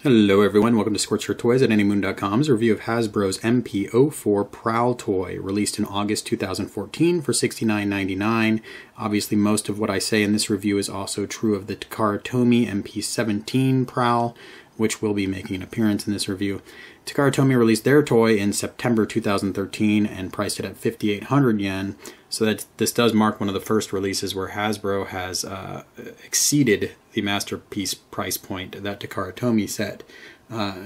Hello everyone, welcome to Scorched Earth Toys at anymoon.com's review of Hasbro's MP-04 Prowl toy, released in August 2014 for $69.99. Obviously most of what I say in this review is also true of the TakaraTomy MP-17 Prowl, which will be making an appearance in this review. TakaraTomy released their toy in September 2013 and priced it at 5,800 yen, so that this does mark one of the first releases where Hasbro has exceeded the masterpiece price point that TakaraTomy set,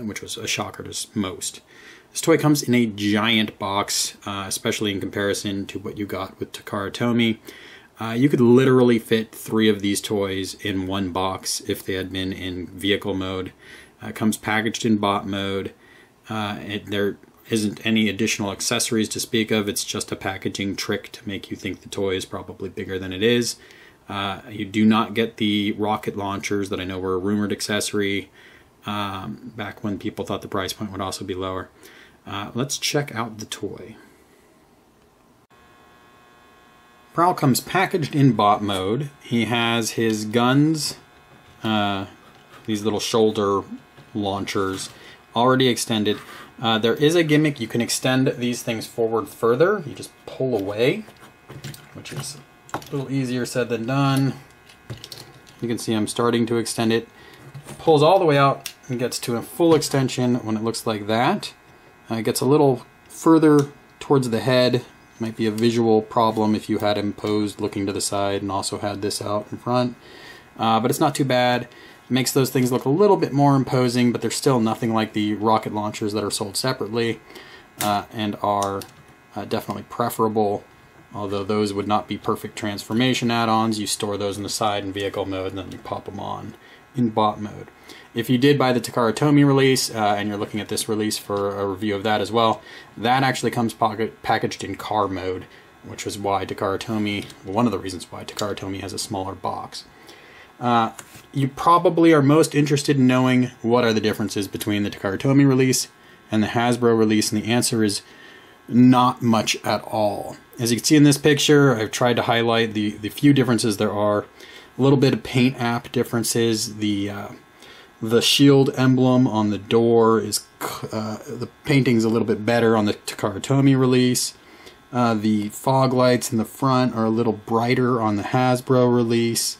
which was a shocker to most. This toy comes in a giant box, especially in comparison to what you got with TakaraTomy. You could literally fit 3 of these toys in one box if they had been in vehicle mode. It comes packaged in bot mode. There isn't any additional accessories to speak of. It's just a packaging trick to make you think the toy is probably bigger than it is. You do not get the rocket launchers that I know were a rumored accessory back when people thought the price point would also be lower. Let's check out the toy. Prowl comes packaged in bot mode. He has his guns, these little shoulder launchers, already extended. There is a gimmick. You can extend these things forward further. You just pull away, which is a little easier said than done. You can see I'm starting to extend it. Pulls all the way out and gets to a full extension when it looks like that. It gets a little further towards the head. Might be a visual problem if you had him posed looking to the side and also had this out in front. But it's not too bad. Makes those things look a little bit more imposing, but they're still nothing like the rocket launchers that are sold separately and are definitely preferable, although those would not be perfect transformation add-ons. You store those in the side in vehicle mode and then you pop them on in bot mode. If you did buy the TakaraTomy release and you're looking at this release for a review of that as well, that actually comes packaged in car mode, which is why TakaraTomy, one of the reasons why TakaraTomy has a smaller box. You probably are most interested in knowing what are the differences between the TakaraTomy release and the Hasbro release, and the answer is not much at all. As you can see in this picture, I've tried to highlight the few differences there are. A little bit of paint app differences. The shield emblem on the door is the painting's a little bit better on the TakaraTomy release. The fog lights in the front are a little brighter on the Hasbro release.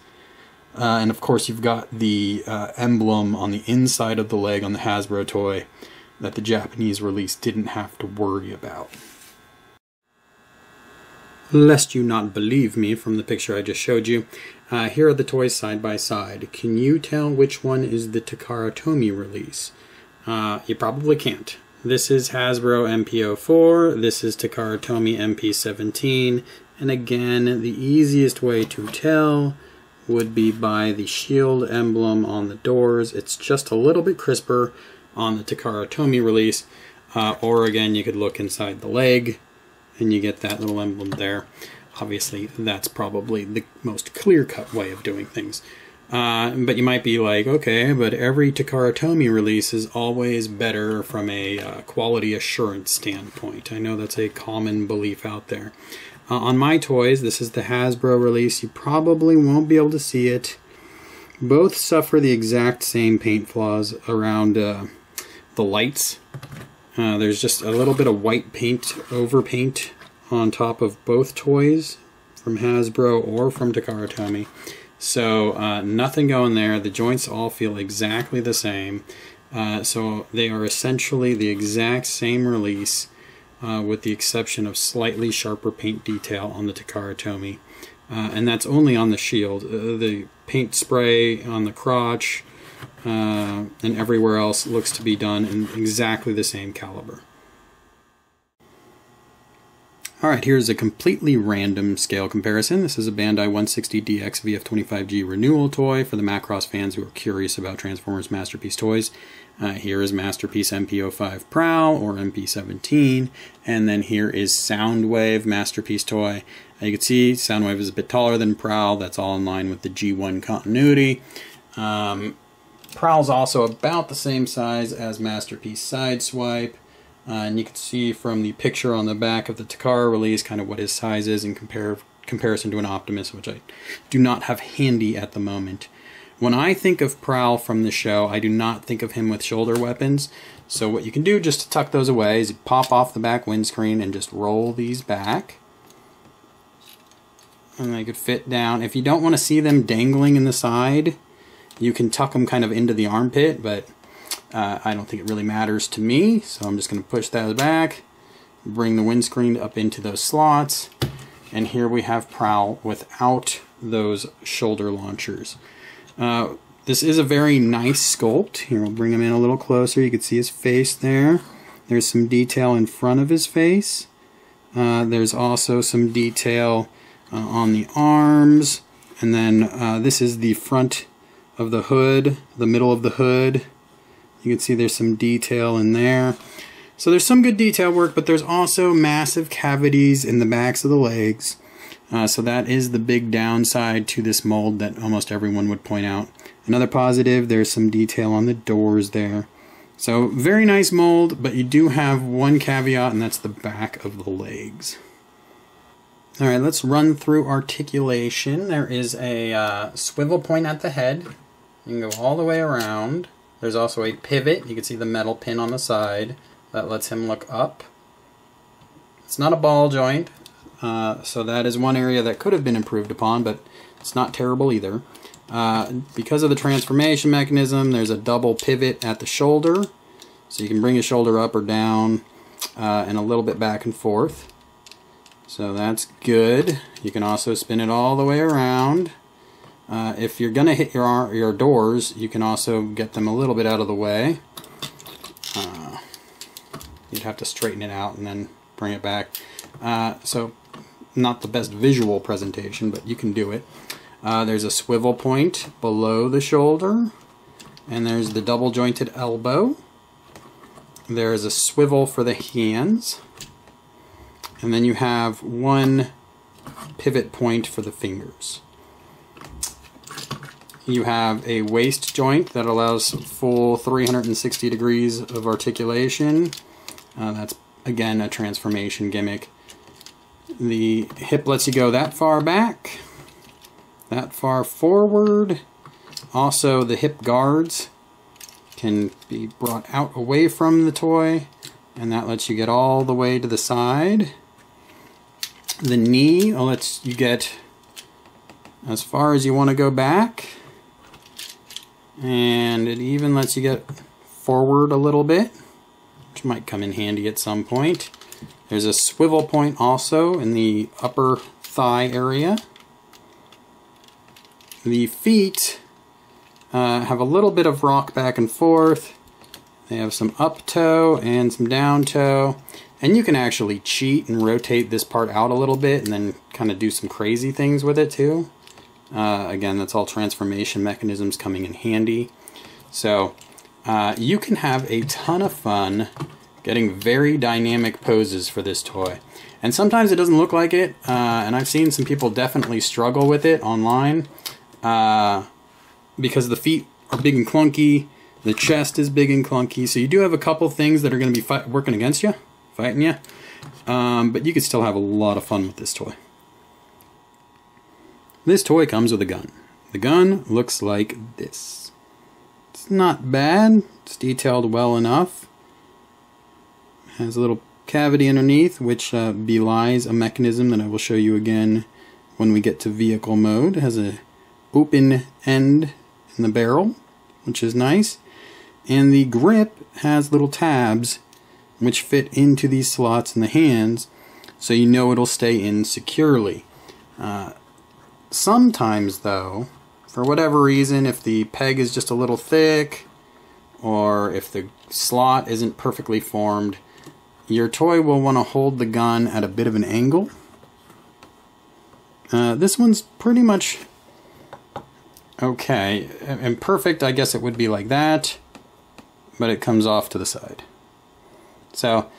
And of course you've got the emblem on the inside of the leg on the Hasbro toy that the Japanese release didn't have to worry about. Lest you not believe me from the picture I just showed you, here are the toys side by side. Can you tell which one is the TakaraTomy release? You probably can't. This is Hasbro MP-04, this is TakaraTomy MP-17, and again, the easiest way to tell would be by the shield emblem on the doors. It's just a little bit crisper on the TakaraTomy release, or again you could look inside the leg and you get that little emblem there. Obviously that's probably the most clear-cut way of doing things. But you might be like, okay, but every TakaraTomy release is always better from a quality assurance standpoint. I know that's a common belief out there. On my toys, this is the Hasbro release. You probably won't be able to see it. Both suffer the exact same paint flaws around the lights. There's just a little bit of white paint, overpaint on top of both toys from Hasbro or from TakaraTomy. So nothing going there. The joints all feel exactly the same. So they are essentially the exact same release, with the exception of slightly sharper paint detail on the TakaraTomy. And that's only on the shield. The paint spray on the crotch and everywhere else looks to be done in exactly the same caliber. Alright, here's a completely random scale comparison. This is a Bandai 160DX VF25G renewal toy for the Macross fans who are curious about Transformers Masterpiece toys. Here is Masterpiece MP-05 Prowl, or MP-17, and then here is Soundwave Masterpiece toy. You can see Soundwave is a bit taller than Prowl. That's all in line with the G1 continuity. Prowl's also about the same size as Masterpiece Sideswipe. And you can see from the picture on the back of the Takara release kind of what his size is in comparison to an Optimus, which I do not have handy at the moment. When I think of Prowl from the show, I do not think of him with shoulder weapons. So what you can do just to tuck those away is you pop off the back windscreen and just roll these back. And they could fit down. If you don't want to see them dangling in the side, you can tuck them kind of into the armpit, but I don't think it really matters to me. So I'm just going to push that back, bring the windscreen up into those slots, and here we have Prowl without those shoulder launchers. This is a very nice sculpt. Here, we'll bring him in a little closer. You can see his face there. There's some detail in front of his face. There's also some detail on the arms. And then this is the front of the hood, the middle of the hood. You can see there's some detail in there. So there's some good detail work, but there's also massive cavities in the backs of the legs. So that is the big downside to this mold that almost everyone would point out. Another positive, there's some detail on the doors there. So very nice mold, but you do have one caveat, and that's the back of the legs. Alright, let's run through articulation. There is a swivel point at the head. You can go all the way around. There's also a pivot. You can see the metal pin on the side. That lets him look up. It's not a ball joint, so that is one area that could have been improved upon, but it's not terrible either. Because of the transformation mechanism, there's a double pivot at the shoulder, so you can bring his shoulder up or down and a little bit back and forth. So that's good. You can also spin it all the way around. If you're going to hit your doors, you can also get them a little bit out of the way. You'd have to straighten it out and then bring it back. So not the best visual presentation, but you can do it. There's a swivel point below the shoulder, and there's the double jointed elbow. There's a swivel for the hands, and then you have one pivot point for the fingers. You have a waist joint that allows full 360 degrees of articulation. That's, again, a transformation gimmick. The hip lets you go that far back, that far forward. Also, the hip guards can be brought out away from the toy, and that lets you get all the way to the side. The knee lets you get as far as you want to go back, and it even lets you get forward a little bit, which might come in handy at some point. There's a swivel point also in the upper thigh area. The feet have a little bit of rock back and forth. They have some up toe and some down toe. And you can actually cheat and rotate this part out a little bit and then kind of do some crazy things with it too. Again, that's all transformation mechanisms coming in handy. So you can have a ton of fun getting very dynamic poses for this toy. And sometimes it doesn't look like it, and I've seen some people definitely struggle with it online because the feet are big and clunky, the chest is big and clunky, so you do have a couple things that are going to be working against you, fighting you, but you can still have a lot of fun with this toy. This toy comes with a gun. The gun looks like this. It's not bad, it's detailed well enough. Has a little cavity underneath, which belies a mechanism that I will show you again when we get to vehicle mode. It has an open end in the barrel, which is nice. And the grip has little tabs which fit into these slots in the hands, so you know it'll stay in securely. Sometimes though, for whatever reason, if the peg is just a little thick, or if the slot isn't perfectly formed, your toy will want to hold the gun at a bit of an angle. This one's pretty much okay. Imperfect, I guess it would be like that, but it comes off to the side. So,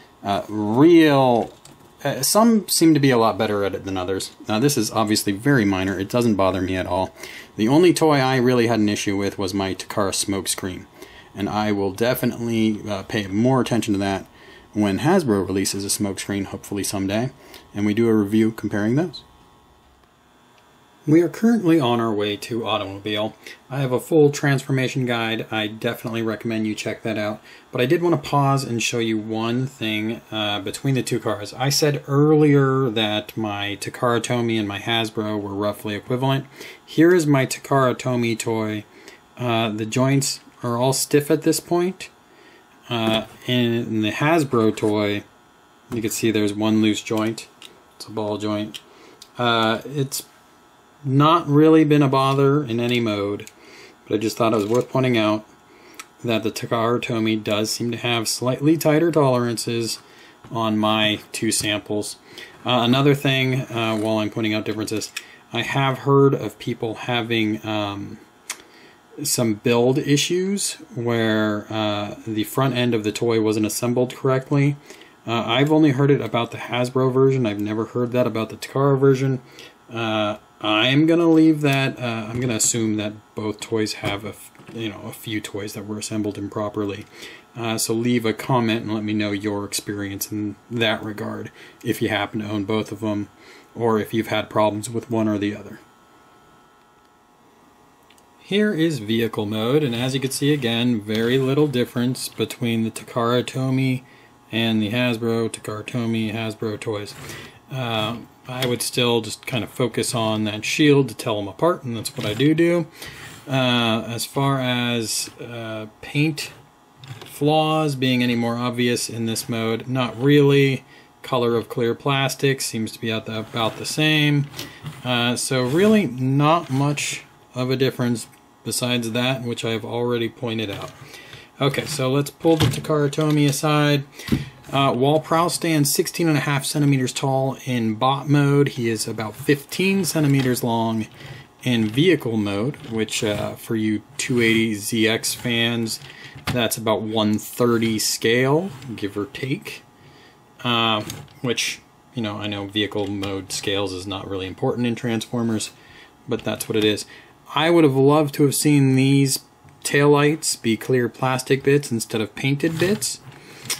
some seem to be a lot better at it than others. Now this is obviously very minor, it doesn't bother me at all. The only toy I really had an issue with was my Takara smokescreen, and I will definitely pay more attention to that when Hasbro releases a smokescreen, hopefully someday, and we do a review comparing those. We are currently on our way to Automobile. I have a full transformation guide. I definitely recommend you check that out. But I did want to pause and show you one thing between the two cars. I said earlier that my TakaraTomy and my Hasbro were roughly equivalent. Here is my TakaraTomy toy. The joints are all stiff at this point. In the Hasbro toy, you can see there's one loose joint. It's a ball joint. It's not really been a bother in any mode, but I just thought it was worth pointing out that the TakaraTomy does seem to have slightly tighter tolerances on my two samples. Another thing, while I'm pointing out differences, I have heard of people having some build issues where the front end of the toy wasn't assembled correctly. I've only heard it about the Hasbro version. I've never heard that about the Takara version. I'm gonna leave that. I'm gonna assume that both toys have a few toys that were assembled improperly. So leave a comment and let me know your experience in that regard, if you happen to own both of them, or if you've had problems with one or the other. Here is vehicle mode, and as you can see again, very little difference between the TakaraTomy and the TakaraTomy Hasbro toys. I would still just kind of focus on that shield to tell them apart, and that's what I do. As far as paint flaws being any more obvious in this mode, not really. Color of clear plastic seems to be about the same. So really not much of a difference besides that, which I have already pointed out. Okay, so let's pull the TakaraTomy aside. While Prowl stands 16.5 centimeters tall in bot mode, he is about 15 centimeters long in vehicle mode, which for you 280ZX fans, that's about 1/30 scale, give or take. Which, I know vehicle mode scales is not really important in Transformers, but that's what it is. I would have loved to have seen these taillights be clear plastic bits instead of painted bits.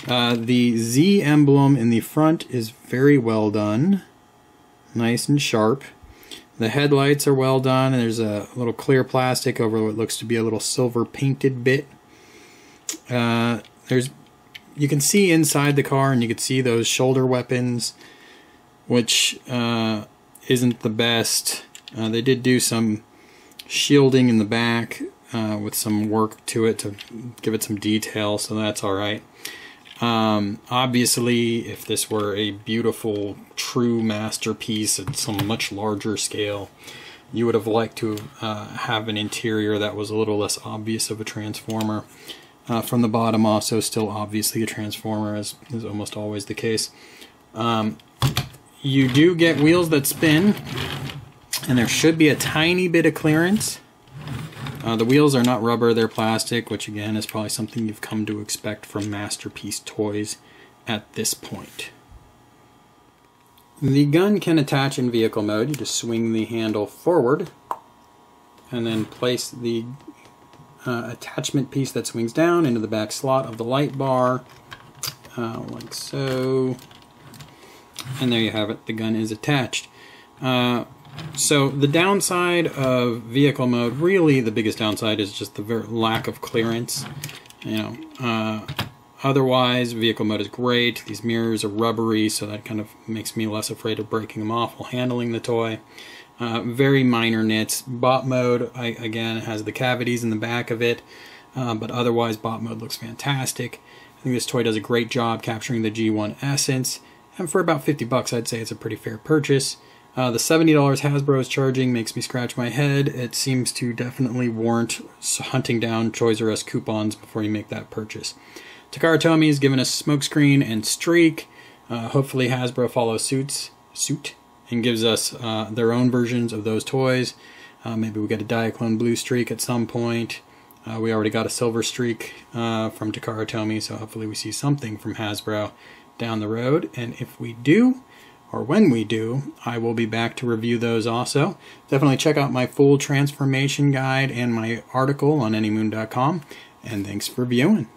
The Z emblem in the front is very well done. Nice and sharp. The headlights are well done, and there's a little clear plastic over what looks to be a little silver painted bit. You can see inside the car, and you can see those shoulder weapons, which isn't the best. They did do some shielding in the back with some work to it to give it some detail, so that's alright. Obviously, if this were a beautiful, true masterpiece at some much larger scale, you would have liked to have an interior that was a little less obvious of a Transformer. From the bottom also still obviously a Transformer, as is almost always the case. You do get wheels that spin, and there should be a tiny bit of clearance. The wheels are not rubber, they're plastic, which again is probably something you've come to expect from Masterpiece toys at this point. The gun can attach in vehicle mode. You just swing the handle forward and then place the attachment piece that swings down into the back slot of the light bar, like so. And there you have it, the gun is attached. So the downside of vehicle mode, really the biggest downside is just the lack of clearance. Otherwise, vehicle mode is great. These mirrors are rubbery, so that kind of makes me less afraid of breaking them off while handling the toy. Very minor nits. Bot mode, again, has the cavities in the back of it, but otherwise bot mode looks fantastic. I think this toy does a great job capturing the G1 essence, and for about 50 bucks I'd say it's a pretty fair purchase. The $70 Hasbro is charging makes me scratch my head. It seems to definitely warrant hunting down Toys R Us coupons before you make that purchase. TakaraTomy has given us Smokescreen and Streak. Hopefully Hasbro follows suit and gives us their own versions of those toys. Maybe we get a Diaclone Blue Streak at some point. We already got a Silver Streak from TakaraTomy, so hopefully we see something from Hasbro down the road. And if we do, or when we do, I will be back to review those also. Definitely check out my full transformation guide and my article on anymoon.com. And thanks for viewing.